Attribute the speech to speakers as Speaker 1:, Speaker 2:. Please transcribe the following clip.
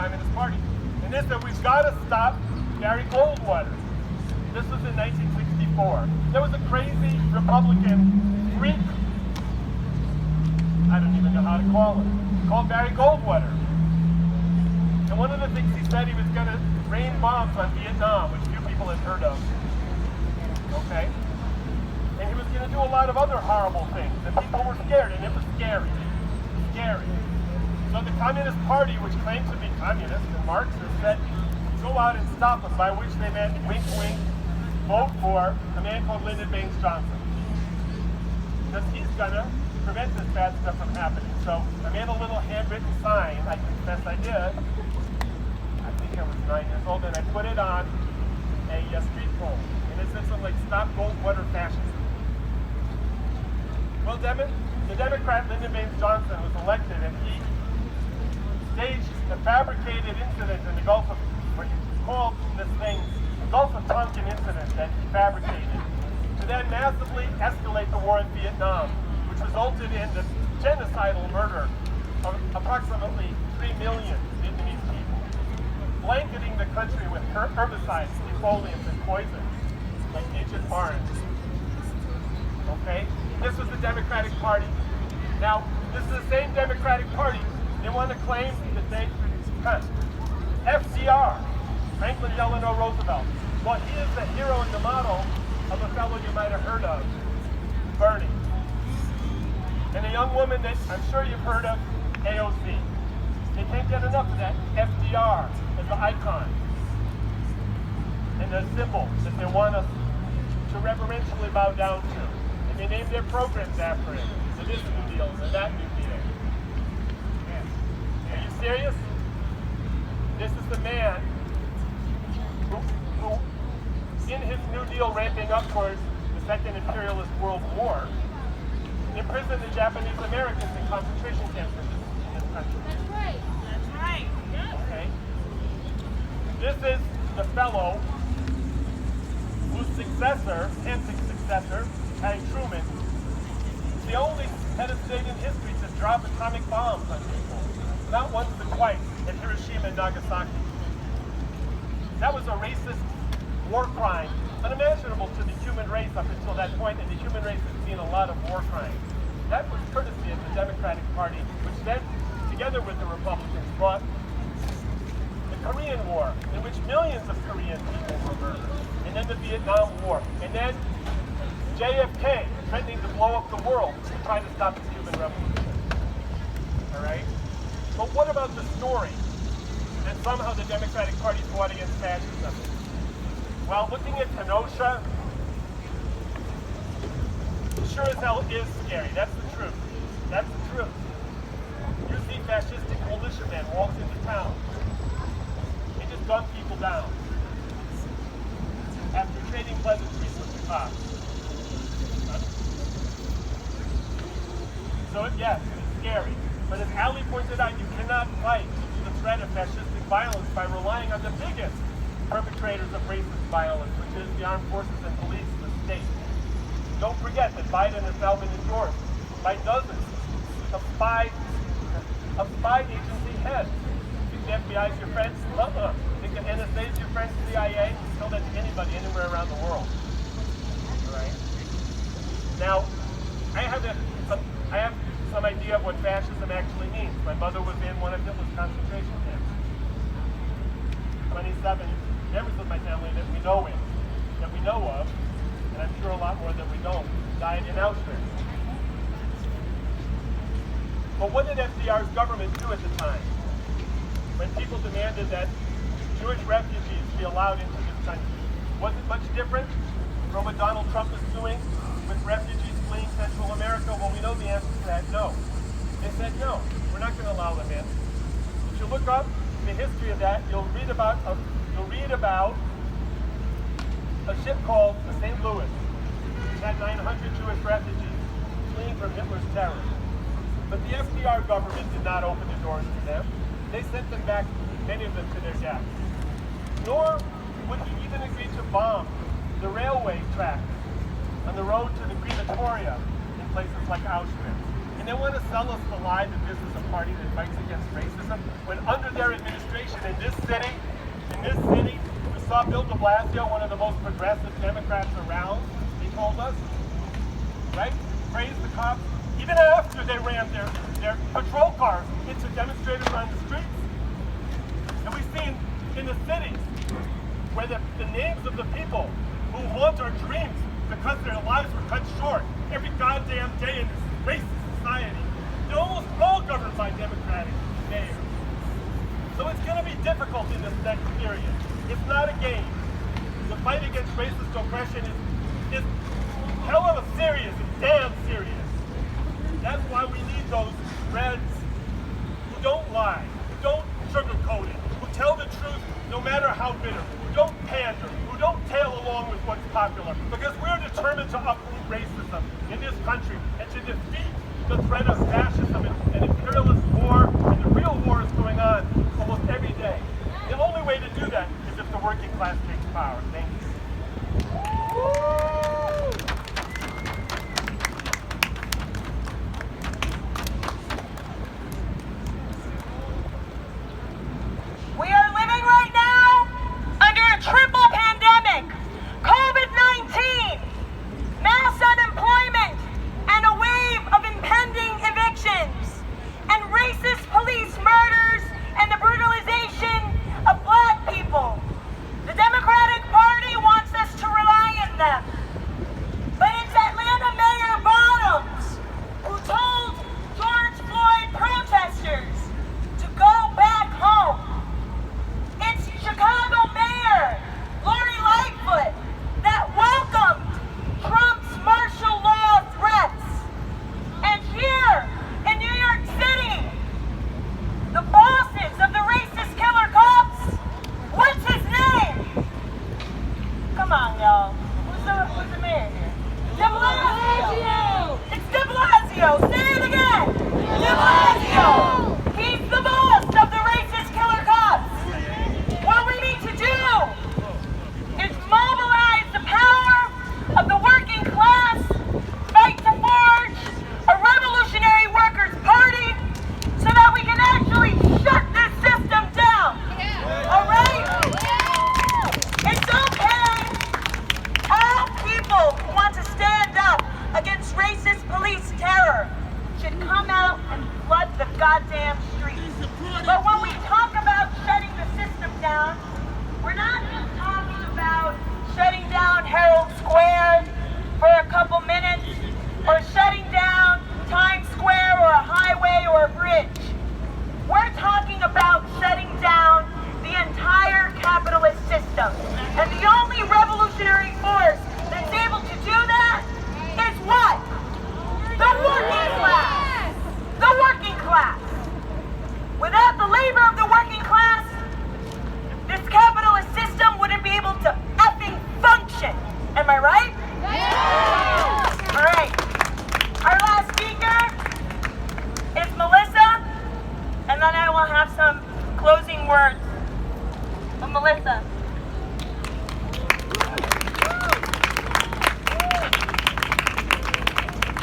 Speaker 1: Communist Party. And they said, we've got to stop Barry Goldwater. This was in 1964. There was a crazy Republican freak, I don't even know how to call him, called Barry Goldwater. And one of the things he said, he was going to rain bombs on Vietnam, which few people had heard of. Okay? And he was going to do a lot of other horrible things. And people were scared, and it was scary. Scary. So the Communist Party, which claimed to be communist and Marxist, said, go out and stop us, by which they meant, wink, wink, vote for a man called Lyndon Baines Johnson. Because he's going to prevent this bad stuff from happening. So I made a little handwritten sign, I confess I did. I think I was 9 years old, and I put it on a street pole. And it said something like, stop Goldwater fascism. Well, the Democrat Lyndon Baines Johnson was elected, and he staged a fabricated incident in the Gulf of, what he called this thing, the Gulf of Tonkin incident that he fabricated, to then massively escalate the war in Vietnam, which resulted in the genocidal murder of approximately 3 million Vietnamese people, blanketing the country with herbicides, defoliants, and poisons, like Agent Orange. Okay? This was the Democratic Party. Now, this is the same Democratic Party. They want to claim that they, FDR, Franklin Delano Roosevelt. Well, he is the hero and the model of a fellow you might have heard of, Bernie. And a young woman that I'm sure you've heard of, AOC. They can't get enough of that FDR as the icon and the symbol that they want us to reverentially bow down to. And they name their programs after him. So this New Deal, and that New Deal. Are you serious? This is the man who, in his New Deal ramping up towards the Second Imperialist World War, imprisoned the Japanese Americans in concentration camps in this country.
Speaker 2: That's right. That's right. Yes.
Speaker 1: Okay. This is the fellow whose successor, Hansen's successor, Harry Truman, is the only head of state in history to drop atomic bombs on people. Not once but twice at Hiroshima and Nagasaki. That was a racist war crime, unimaginable to the human race up until that point, and the human race has seen a lot of war crimes. That was courtesy of the Democratic Party, which then, together with the Republicans, brought the Korean War, in which millions of Korean people were murdered, and then the Vietnam War, and then JFK threatening to blow up the world to try to stop the Cuban Revolution. All right? But what about the story that somehow the Democratic Party fought against fascism? Well, looking at Kenosha, sure as hell is scary. That's the truth. That's the truth. You see fascistic militiamen walk into town. They just gun people down after trading pleasantries with the cops. So yes, it's scary. But as Ali pointed out, you cannot fight the threat of fascistic violence by relying on the biggest perpetrators of racist violence, which is the armed forces and police, the state. Don't forget that Biden has now been endorsed by dozens of spy agency heads. Think the FBI is your friend? Think the NSA is your friend, CIA? Tell that to anybody anywhere around the world. All right. Now, I have some idea of what fascism actually means. My mother was in one of Hitler's concentration camps. 27 members of my family that we know of, and I'm sure a lot more that we don't, died in Auschwitz. But what did FDR's government do at the time? When people demanded that Jewish refugees be allowed into this country? Was it much different from what Donald Trump is doing with refugees fleeing Central America? Well, we know the answer to that, no. They said, no, we're not going to allow them in. If you look up the history of that, you'll read about a ship called the St. Louis, which had 900 Jewish refugees fleeing from Hitler's terror. But the FDR government did not open the doors to them. They sent them back, many of them, to their death. Nor would he even agree to bomb the railway tracks on the road to the crematoria in places like Auschwitz. And they want to sell us the lie that this is a party that fights against racism, when under their administration in this city, we saw Bill de Blasio, one of the most progressive Democrats around, he told us, right? Praise the cops, even after they ran their patrol cars into demonstrators on the streets. And we've seen in the cities where the names of the people who haunt our dreams because their lives were cut short every goddamn day in this racist society. They're almost all governed by Democratic mayors. So it's going to be difficult in this next period. It's not a game. The fight against racist oppression is hell of a serious and damn serious. That's why we need those Reds who don't lie, who don't sugarcoat it, who tell the truth no matter how bitter, who don't pander, who don't tail along with what's popular. Because we're determined to uproot racism in this country and to defeat the threat of fascism and imperialist war, and the real war is going on almost every day. The only way to do that is if the working class takes power. Thank you.
Speaker 3: We are living right now under a triple pandemic: COVID-19, mass unemployment, and a wave of impending evictions, and racist police murders and the brutalization of Black people. The Democratic Party wants us to rely on them. But it's Atlanta Mayor Bottoms who told George Floyd protesters to go back home. It's Chicago Mayor Lori Lightfoot that welcomed Trump's martial law threats. And here in New York City, the bosses of the racist killer cops, what's his name? Come on, y'all. Who's the mayor here? De Blasio. It's De Blasio. Say it again. De Blasio. He's the boss of the racist killer cops. What we need to do is mobilize the power of the working class, fight to forge a revolutionary workers' party so that we can actually shut this system down. All right? It's okay. All people who want to stand up against racist police terror should come out and flood the goddamn streets. But when we talk about shutting the system down, we're not just talking about shutting down Herald Square for a couple minutes, or shutting down Times Square or a highway or a bridge. We're talking about shutting down the entire capitalist system. And the only revolutionary force that's able to do that is what? The working class. The working class. Without the labor of the working class, this capitalist system wouldn't be able to effing function. Am I right? Yeah. All right. Our last speaker is Melissa, and then I will have some closing words from Melissa.